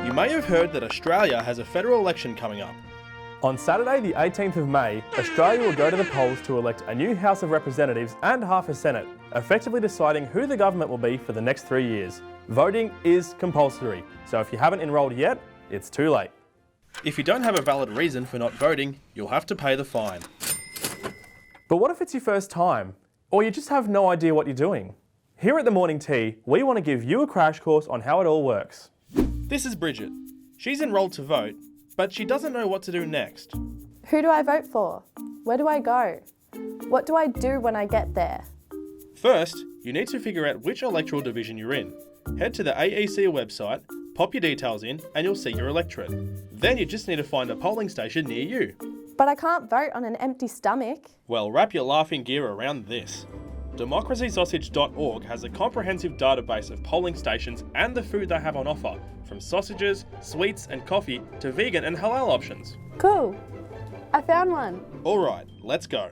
You may have heard that Australia has a federal election coming up. On Saturday the 18th of May, Australia will go to the polls to elect a new House of Representatives and half a Senate, effectively deciding who the government will be for the next 3 years. Voting is compulsory, so if you haven't enrolled yet, it's too late. If you don't have a valid reason for not voting, you'll have to pay the fine. But what if it's your first time, or you just have no idea what you're doing? Here at The Morning Tea, we want to give you a crash course on how it all works. This is Bridget. She's enrolled to vote, but she doesn't know what to do next. Who do I vote for? Where do I go? What do I do when I get there? First, you need to figure out which electoral division you're in. Head to the AEC website, pop your details in, and you'll see your electorate. Then you just need to find a polling station near you. But I can't vote on an empty stomach. Well, wrap your laughing gear around this. Democracysausage.org has a comprehensive database of polling stations and the food they have on offer, from sausages, sweets and coffee to vegan and halal options. Cool. I found one. Alright, let's go.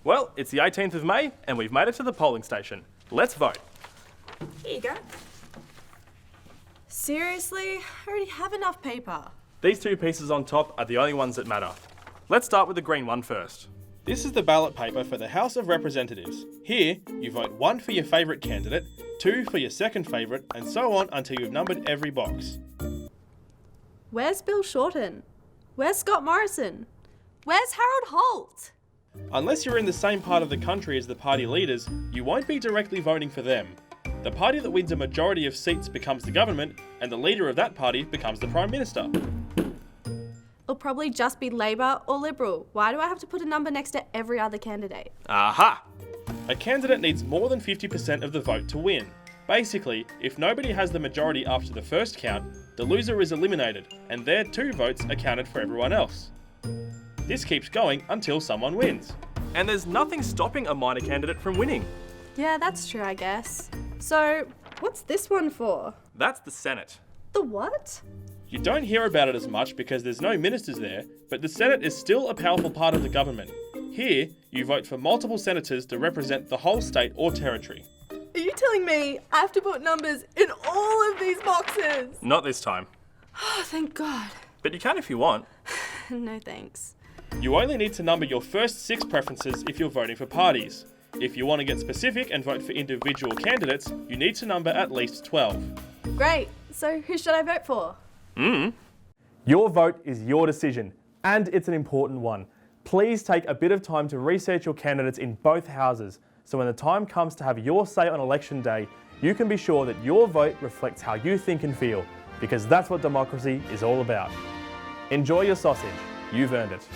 Well, it's the 18th of May and we've made it to the polling station. Let's vote. Here you go. Seriously? I already have enough paper. These two pieces on top are the only ones that matter. Let's start with the green one first. This is the ballot paper for the House of Representatives. Here, you vote 1 for your favourite candidate, 2 for your second favourite, and so on until you've numbered every box. Where's Bill Shorten? Where's Scott Morrison? Where's Harold Holt? Unless you're in the same part of the country as the party leaders, you won't be directly voting for them. The party that wins a majority of seats becomes the government, and the leader of that party becomes the Prime Minister. It'll probably just be Labor or Liberal. Why do I have to put a number next to every other candidate? Aha! A candidate needs more than 50% of the vote to win. Basically, if nobody has the majority after the first count, the loser is eliminated, and their 2 votes are counted for everyone else. This keeps going until someone wins. And there's nothing stopping a minor candidate from winning. Yeah, that's true, I guess. So, what's this one for? That's the Senate. The what? You don't hear about it as much because there's no ministers there, but the Senate is still a powerful part of the government. Here, you vote for multiple senators to represent the whole state or territory. Are you telling me I have to put numbers in all of these boxes? Not this time. Oh, thank God. But you can if you want. No thanks. You only need to number your first 6 preferences if you're voting for parties. If you want to get specific and vote for individual candidates, you need to number at least 12. Great. So who should I vote for? Your vote is your decision, and it's an important one. Please take a bit of time to research your candidates in both houses, so when the time comes to have your say on election day, you can be sure that your vote reflects how you think and feel, because that's what democracy is all about. Enjoy your sausage. You've earned it.